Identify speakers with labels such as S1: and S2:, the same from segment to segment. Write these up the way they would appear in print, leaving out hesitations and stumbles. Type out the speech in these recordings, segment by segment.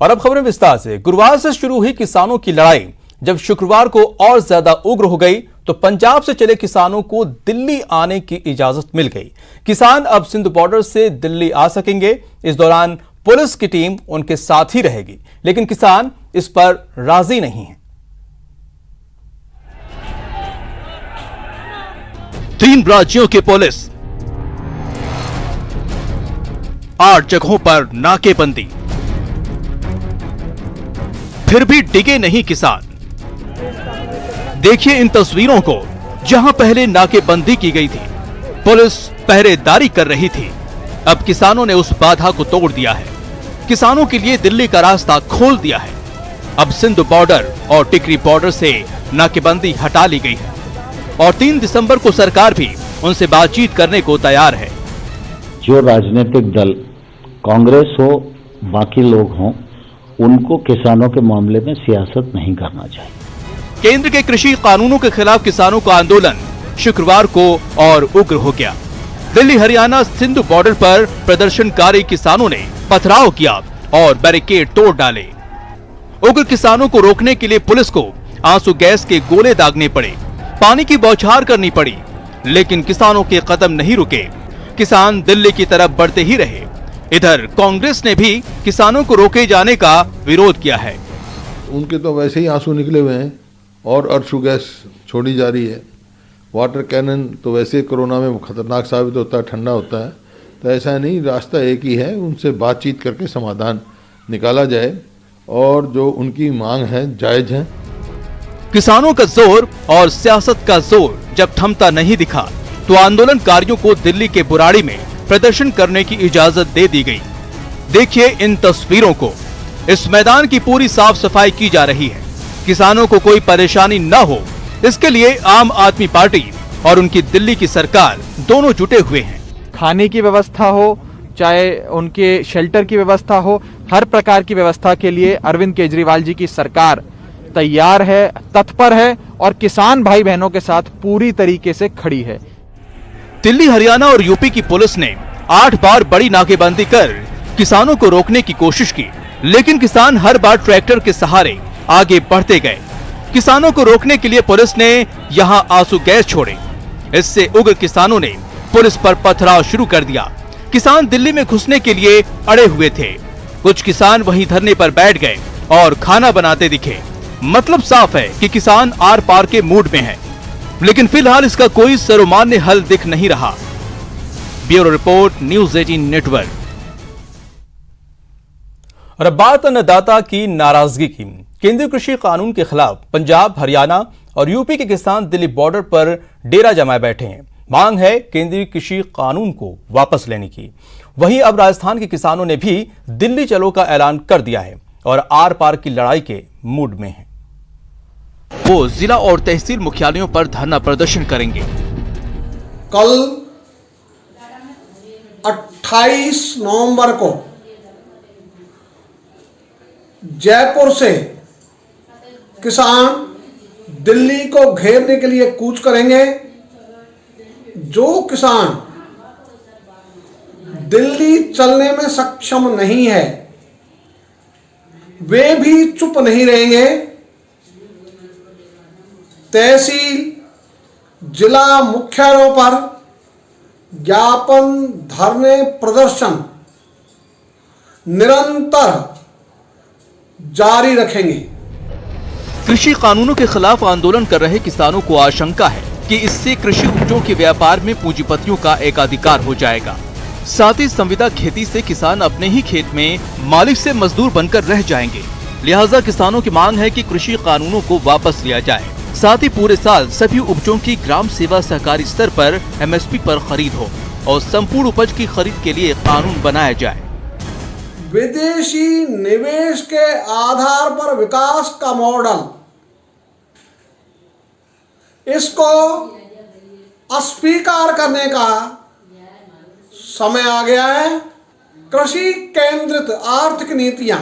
S1: और अब खबरें विस्तार से। गुरुवार से शुरू हुई किसानों की लड़ाई जब शुक्रवार को और ज्यादा उग्र हो गई तो पंजाब से चले किसानों को दिल्ली आने की इजाजत मिल गई। किसान अब सिंध बॉर्डर से दिल्ली आ सकेंगे। इस दौरान पुलिस की टीम उनके साथ ही रहेगी, लेकिन किसान इस पर राजी नहीं है।
S2: 3 राज्यों की पुलिस, 8 जगहों पर नाकेबंदी, फिर भी डिगे नहीं किसान। देखिए इन तस्वीरों को, जहां पहले नाकेबंदी की गई थी, पुलिस पहरेदारी कर रही थी, अब किसानों ने उस बाधा को तोड़ दिया है। किसानों के लिए दिल्ली का रास्ता खोल दिया है। अब सिंध बॉर्डर और टिकरी बॉर्डर से नाकेबंदी हटा ली गई है और 3 दिसंबर को सरकार भी उनसे बातचीत करने को तैयार है।
S3: जो राजनीतिक दल, कांग्रेस हो, बाकी लोग हों, उनको किसानों के मामले में सियासत नहीं करना चाहिए।
S2: केंद्र के कृषि कानूनों के खिलाफ किसानों का आंदोलन शुक्रवार को और उग्र हो गया। दिल्ली हरियाणा सिंध बॉर्डर पर प्रदर्शनकारी किसानों ने पथराव किया और बैरिकेड तोड़ डाले। उग्र किसानों को रोकने के लिए पुलिस को आंसू गैस के गोले दागने पड़े, पानी की बौछार करनी पड़ी, लेकिन किसानों के कदम नहीं रुके। किसान दिल्ली की तरफ बढ़ते ही रहे। इधर कांग्रेस ने भी किसानों को रोके जाने का विरोध किया है।
S4: उनके तो वैसे ही आंसू निकले हुए हैं और आंसू गैस छोड़ी जा रही है। वाटर कैनन तो वैसे कोरोना में खतरनाक साबित होता है, ठंडा होता है, तो ऐसा नहीं, रास्ता एक ही है, उनसे बातचीत करके समाधान निकाला जाए और जो उनकी मांग है जायज है।
S2: किसानों का जोर और सियासत का जोर जब थमता नहीं दिखा तो आंदोलनकारियों को दिल्ली के बुराड़ी में प्रदर्शन करने की इजाजत दे दी गई। देखिए इन तस्वीरों को, इस मैदान की पूरी साफ सफाई की जा रही है। किसानों को कोई परेशानी न हो, इसके लिए आम आदमी पार्टी और उनकी दिल्ली की सरकार दोनों जुटे हुए हैं।
S5: खाने की व्यवस्था हो, चाहे उनके शेल्टर की व्यवस्था हो, हर प्रकार की व्यवस्था के लिए अरविंद केजरीवाल जी की सरकार तैयार है, तत्पर है और किसान भाई बहनों के साथ पूरी तरीके से खड़ी है।
S2: दिल्ली, हरियाणा और यूपी की पुलिस ने 8 बार बड़ी नाकेबंदी कर किसानों को रोकने की कोशिश की, लेकिन किसान हर बार ट्रैक्टर के सहारे आगे बढ़ते गए। किसानों को रोकने के लिए पुलिस ने यहां आंसू गैस छोड़े। इससे उग्र किसानों ने पुलिस पर पथराव शुरू कर दिया। किसान दिल्ली में घुसने के लिए अड़े हुए थे। कुछ किसान वहीं धरने पर बैठ गए और खाना बनाते दिखे। मतलब साफ है कि किसान आर पार के मूड में है, लेकिन फिलहाल इसका कोई सर्वमान्य हल दिख नहीं रहा। Bureau report, news 18 network.
S1: और अब बात अन्नदाता की नाराजगी की। केंद्रीय कृषि कानून के खिलाफ पंजाब, हरियाणा और यूपी के किसान दिल्ली बॉर्डर पर डेरा जमाए बैठे हैं। मांग है केंद्रीय कृषि कानून को वापस लेने की। वहीं अब राजस्थान के किसानों ने भी दिल्ली चलो का ऐलान कर दिया है और आर पार की लड़ाई के मूड में हैं।
S2: वो जिला और तहसील मुख्यालयों पर धरना प्रदर्शन करेंगे।
S6: कल 28 नवंबर को जयपुर से किसान दिल्ली को घेरने के लिए कूच करेंगे। जो किसान दिल्ली चलने में सक्षम नहीं है, वे भी चुप नहीं रहेंगे। तहसील, जिला मुख्यालयों पर ज्ञापन, धरने, प्रदर्शन निरंतर जारी रखेंगे।
S2: कृषि कानूनों के खिलाफ आंदोलन कर रहे किसानों को आशंका है कि इससे कृषि उपजों के व्यापार में पूंजीपतियों का एकाधिकार हो जाएगा। साथ ही संविदा खेती से किसान अपने ही खेत में मालिक से मजदूर बनकर रह जाएंगे। लिहाजा किसानों की मांग है कि कृषि कानूनों को वापस लिया जाए। साथ ही पूरे साल सभी उपजों की ग्राम सेवा सहकारी स्तर पर MSP पर खरीद हो और संपूर्ण उपज की खरीद के लिए कानून बनाया जाए।
S6: विदेशी निवेश के आधार पर विकास का मॉडल, इसको अस्वीकार करने का समय आ गया है। कृषि केंद्रित आर्थिक नीतियां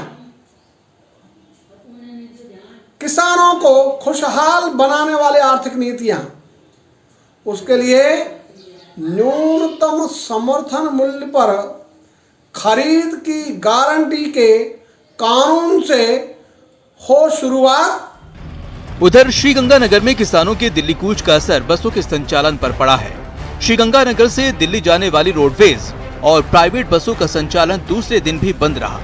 S6: किसानों को खुशहाल बनाने वाली आर्थिक नीतियां, उसके लिए न्यूनतम समर्थन मूल्य पर खरीद की गारंटी के कानून से हो शुरुआत।
S2: उधर श्रीगंगानगर में किसानों के दिल्ली कूच का असर बसों के संचालन पर पड़ा है। श्रीगंगानगर से दिल्ली जाने वाली रोडवेज और प्राइवेट बसों का संचालन दूसरे दिन भी बंद रहा,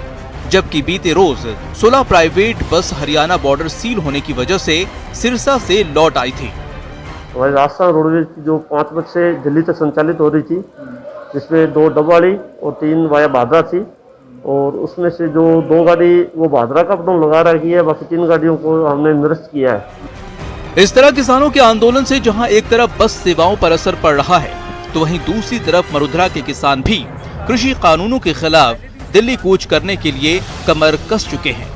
S2: जबकि बीते रोज 16 private bus Haryana border seal होने की वजह से सिरसा से लौट आई थी।
S7: हमारी राजस्थान रोडवेज की जो 5 बस से दिल्ली तक संचालित हो रही थी, जिसमें 2 डबवाड़ी और 3 वाया भादरा थी, और उसमें से जो 2 गाड़ी वो भादरा का पटन लगा रखी है, बाकी 3 गाड़ियों को हमने निरस्त किया है।
S2: इस तरह किसानों के आंदोलन से जहां एक तरफ बस सेवाओं पर असर पड़ रहा है, तो वहीं दूसरी तरफ मरुधरा के किसान भी कृषि कानूनों के खिलाफ दिल्ली कूच करने के लिए कमर कस चुके हैं।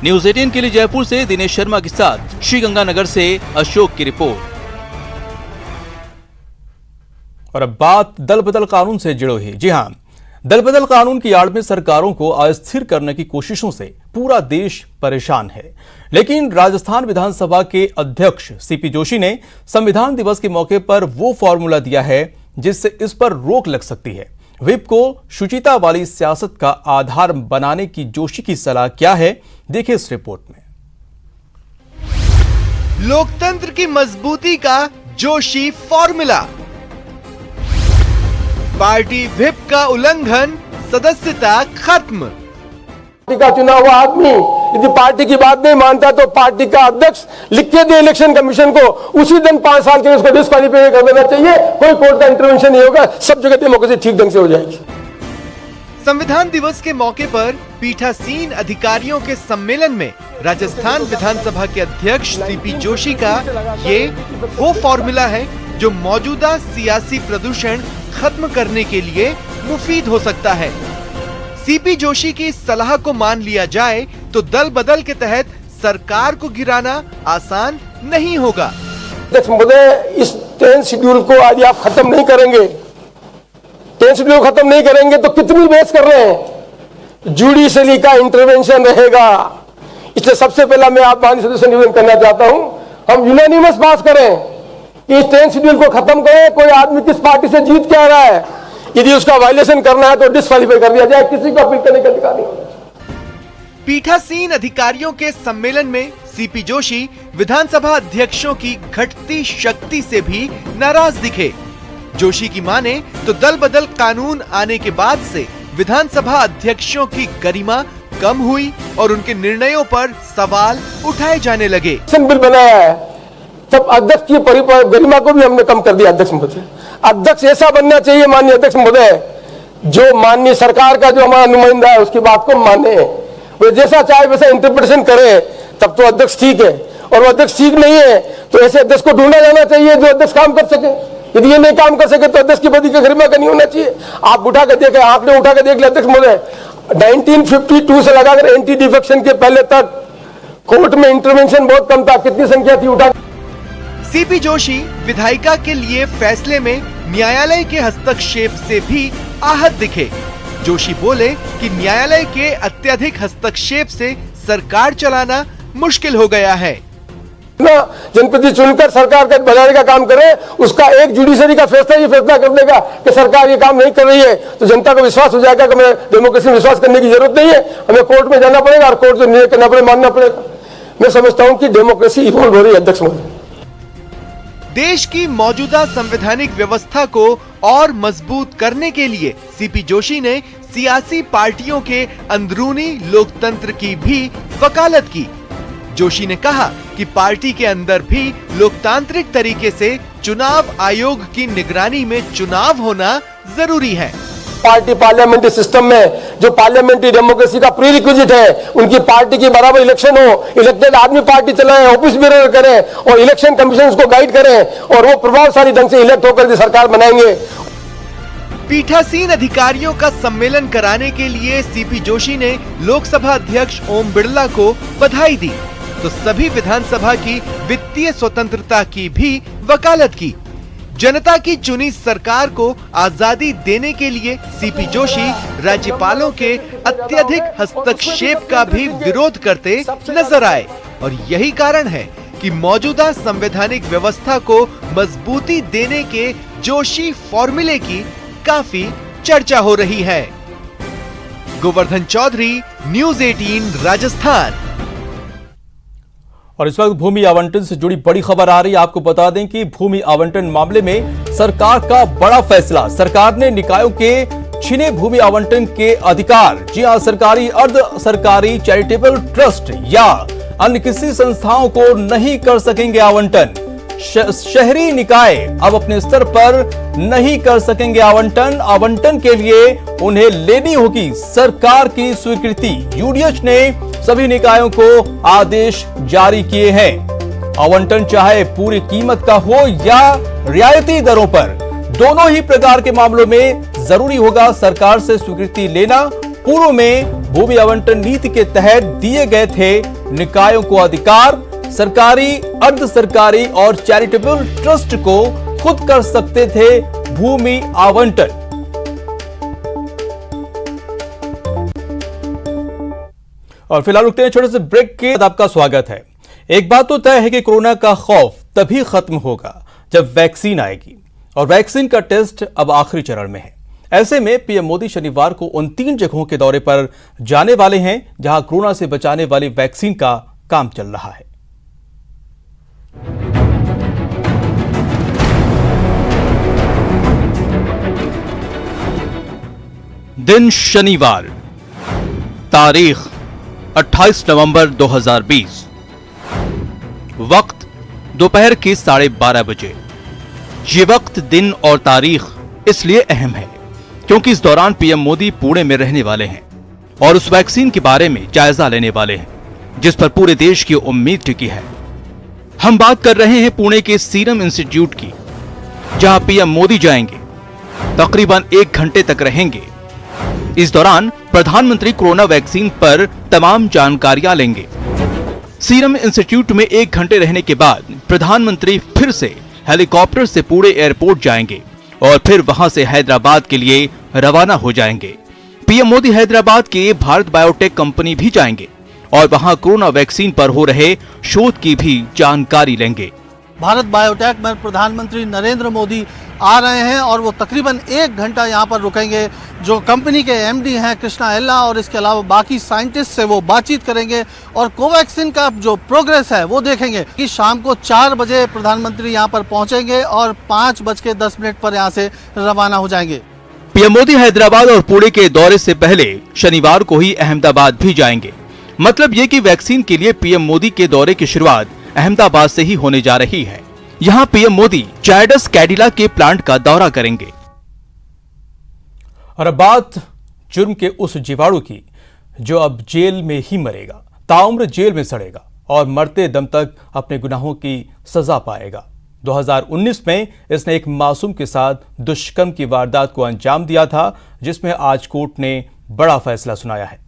S2: न्यूज़ 18 के लिए जयपुर से दिनेश शर्मा के साथ श्रीगंगानगर से अशोक की रिपोर्ट।
S1: और अब बात दल बदल कानून से जुड़ी हुई। जी हां, दल बदल कानून की आड़ में सरकारों को अस्थिर करने की कोशिशों से पूरा देश परेशान है, लेकिन राजस्थान विधानसभा के अध्यक्ष सीपी जोशी ने संविधान दिवस के मौके पर वो फॉर्मूला दिया है जिससे इस पर रोक लग सकती है। व्हिप को शुचिता वाली सियासत का आधार बनाने की जोशी की सलाह क्या है, देखिए इस रिपोर्ट में।
S2: लोकतंत्र की मजबूती का जोशी फॉर्मूला। पार्टी व्हिप का उल्लंघन, सदस्यता खत्म।
S8: पार्टी का चुना हुआ आदमी यदि पार्टी की बात नहीं मानता तो पार्टी का अध्यक्ष लिख के दे इलेक्शन कमीशन को, उसी दिन 5 साल के लिए उसको डिस्क्वालीफाई कर देना चाहिए। कोई कोर्ट का इंटरवेंशन नहीं होगा, सब जगह डेमोक्रेसी ठीक ढंग से हो जाएगी।
S2: संविधान दिवस के मौके पर पीठासीन अधिकारियों के सम्मेलन में राजस्थान विधानसभा के अध्यक्ष सीपी जोशी का ये वो फॉर्मूला है जो मौजूदा सियासी प्रदूषण खत्म करने के लिए मुफीद हो सकता है। सीपी जोशी की इस सलाह को मान लिया जाए तो दल बदल के तहत सरकार को गिराना आसान नहीं होगा।
S8: अध्यक्ष महोदय, इस 10 शेड्यूल को आज आप खत्म नहीं करेंगे, 10 शेड्यूल खत्म नहीं करेंगे तो कितनी बहस कर रहे हैं? जुडिशरी का इंटरवेंशन रहेगा। इसलिए सबसे पहला मैं आप माननीय सदस्य से निवेदन करना चाहता हूं, हम यूनानिमस पास करें कि इस 10 शेड्यूल को खत्म करें। कोई आदमी किस पार्टी से जीत के आ रहा है, यदि उसका वायलेशन करना है तो डिस्क्वालीफाई कर दिया जाए, किसी को अपील करने का अधिकार नहीं।
S2: पीठासीन अधिकारियों के सम्मेलन में सीपी जोशी विधानसभा अध्यक्षों की घटती शक्ति से भी नाराज दिखे। जोशी की माने तो दल बदल कानून आने के बाद से विधानसभा अध्यक्षों की गरिमा कम हुई और उनके निर्णयों पर सवाल उठाए जाने लगे।
S8: बिल बनाया है, तब अध्यक्ष की गरिमा को भी हमने कम कर दिया। अध्यक्ष महोदय, अध्यक्ष ऐसा बनना चाहिए माननीय अध्यक्ष महोदय, जो माननीय सरकार का जो हमारा नुमाइंदा है उसकी बात को माने, वो जैसा चाहे वैसा इंटरप्रिटेशन करे, तब तो अध्यक्ष ठीक है। और वो अध्यक्ष ठीक नहीं है तो ऐसे अध्यक्ष को ढूंढा जाना चाहिए जो अध्यक्ष काम कर सके। यदि ये नहीं काम कर सके तो अध्यक्ष की पद की गरिमा का नहीं होना चाहिए। आप उठा के देखें, आंकड़े उठा के देख ले अध्यक्ष महोदय, 1952 से लगाकर एंटी डिफेक्शन के पहले तक कोर्ट में इंटरवेंशन बहुत कम था। कितनी संख्या थी उठा।
S2: सीपी जोशी विधायिका के लिए फैसले में न्यायालय के हस्तक्षेप से भी आहत दिखे। जोशी बोले कि न्यायालय के अत्यधिक हस्तक्षेप से सरकार चलाना मुश्किल हो गया है।
S8: जनप्रतिनिधि चुनकर सरकार का बनाने का काम करे, उसका एक जुडिशरी का फैसला ये फैसला कर देगा कि सरकार ये काम नहीं कर रही है, तो जनता को विश्वास हो जाएगा कि हमें डेमोक्रेसी में विश्वास करने की जरूरत नहीं है, हमें कोर्ट में जाना पड़ेगा और कोर्ट जो निर्णय करना पड़ेगा मानना पड़ेगा। मैं समझता हूं कि डेमोक्रेसी इवॉल्व हो रही है। अध्यक्ष महोदय,
S2: देश की मौजूदा संवैधानिक व्यवस्था को और मजबूत करने के लिए सीपी जोशी ने सियासी पार्टियों के अंदरूनी लोकतंत्र की भी वकालत की। जोशी ने कहा कि पार्टी के अंदर भी लोकतांत्रिक तरीके से चुनाव आयोग की निगरानी में चुनाव होना जरूरी है।
S8: पार्टी पार्लियामेंट्री सिस्टम में जो पार्लियामेंट्री डेमोक्रेसी का प्रीरिक्विजिट है, उनकी पार्टी की बराबर इलेक्शन हो, इलेक्टेड आदमी पार्टी चलाए, ऑफिस बेरर करें और इलेक्शन कमीशन उसको गाइड करें और वो प्रभावशाली ढंग से इलेक्ट होकर सरकार बनाएंगे।
S2: पीठासीन अधिकारियों का सम्मेलन कराने के लिए सीपी जोशी ने लोकसभा अध्यक्ष ओम बिरला को बधाई दी, तो सभी विधानसभा की वित्तीय स्वतंत्रता की भी वकालत की। जनता की चुनी सरकार को आजादी देने के लिए सीपी जोशी राज्यपालों के अत्यधिक हस्तक्षेप का भी विरोध करते नजर आए और यही कारण है कि मौजूदा संवैधानिक व्यवस्था को मजबूती देने के जोशी फॉर्मूले की काफी चर्चा हो रही है।
S9: गोवर्धन चौधरी, न्यूज 18 राजस्थान।
S1: और इस वक्त भूमि आवंटन से जुड़ी बड़ी खबर आ रही है। आपको बता दें कि भूमि आवंटन मामले में सरकार का बड़ा फैसला। सरकार ने निकायों के छिने भूमि आवंटन के अधिकार, जी हां, सरकारी, अर्ध सरकारी, चैरिटेबल ट्रस्ट या अन्य किसी संस्थाओं को नहीं कर सकेंगे आवंटन। शहरी निकाय अब अपने स्तर पर नहीं कर सकेंगे आवंटन। आवंटन के लिए उन्हें लेनी होगी सरकार की स्वीकृति। यूडीएच ने सभी निकायों को आदेश जारी किए हैं। आवंटन चाहे पूरी कीमत का हो या रियायती दरों पर, दोनों ही प्रकार के मामलों में जरूरी होगा सरकार से स्वीकृति लेना। पूर्व में भूमि आवंटन नीति के तहत दिए गए थे निकायों को अधिकार। सरकारी, अर्ध सरकारी और चैरिटेबल ट्रस्ट को खुद कर सकते थे भूमि आवंटन। और फिलहाल रुकते हैं छोटे से ब्रेक के बाद। आपका स्वागत है। एक बात तो तय है कि कोरोना का खौफ तभी खत्म होगा जब वैक्सीन आएगी, और वैक्सीन का टेस्ट अब आखिरी चरण में है। ऐसे में पीएम मोदी शनिवार को उन 3 जगहों के दौरे पर जाने वाले हैं जहां कोरोना से बचाने वाली वैक्सीन का काम चल रहा है।
S2: दिन शनिवार, तारीख 28 नवंबर 2020, वक्त दोपहर के 12:30 बजे। ये वक्त, दिन और तारीख इसलिए अहम है क्योंकि इस दौरान पीएम मोदी पुणे में रहने वाले हैं और उस वैक्सीन के बारे में जायजा लेने वाले हैं जिस पर पूरे देश की उम्मीद टिकी है। हम बात कर रहे हैं पुणे के सीरम इंस्टीट्यूट की, जहां पीएम मोदी जाएंगे, तकरीबन 1 घंटे तक रहेंगे। इस दौरान प्रधानमंत्री कोरोना वैक्सीन पर तमाम जानकारियां लेंगे। सीरम इंस्टीट्यूट में 1 घंटे रहने के बाद प्रधानमंत्री फिर से हेलीकॉप्टर से पुणे एयरपोर्ट जाएंगे और फिर वहां से हैदराबाद के लिए रवाना हो जाएंगे। पीएम मोदी हैदराबाद के भारत बायोटेक कंपनी भी जाएंगे और वहां कोरोना वैक्सीन पर हो रहे शोध की भी जानकारी लेंगे।
S10: भारत बायोटेक में प्रधानमंत्री नरेंद्र मोदी आ रहे हैं और वो तकरीबन 1 घंटा यहाँ पर रुकेंगे। जो कंपनी के एमडी हैं कृष्णा एल्ला और इसके अलावा बाकी साइंटिस्ट से वो बातचीत करेंगे और कोवैक्सीन का जो प्रोग्रेस है वो देखेंगे। कि शाम को 4 बजे प्रधानमंत्री यहाँ पर पहुंचेंगे और 5:10 पर यहाँ से रवाना हो जाएंगे।
S2: पीएम मोदी हैदराबाद और पुणे के दौरे से पहले शनिवार को ही अहमदाबाद भी जाएंगे। मतलब ये कि वैक्सीन के लिए पीएम मोदी के दौरे की शुरुआत अहमदाबाद से ही होने जा रही है। यहाँ पीएम मोदी जायडस कैडिला के प्लांट का दौरा करेंगे।
S1: और अब बात जुर्म के उस जीवाणु की जो अब जेल में ही मरेगा, ताउम्र जेल में सड़ेगा और मरते दम तक अपने गुनाहों की सजा पाएगा। 2019 में इसने एक मासूम के साथ दुष्कर्म की वारदात को अंजाम दिया था, जिसमें आज कोर्ट ने बड़ा फैसला सुनाया है।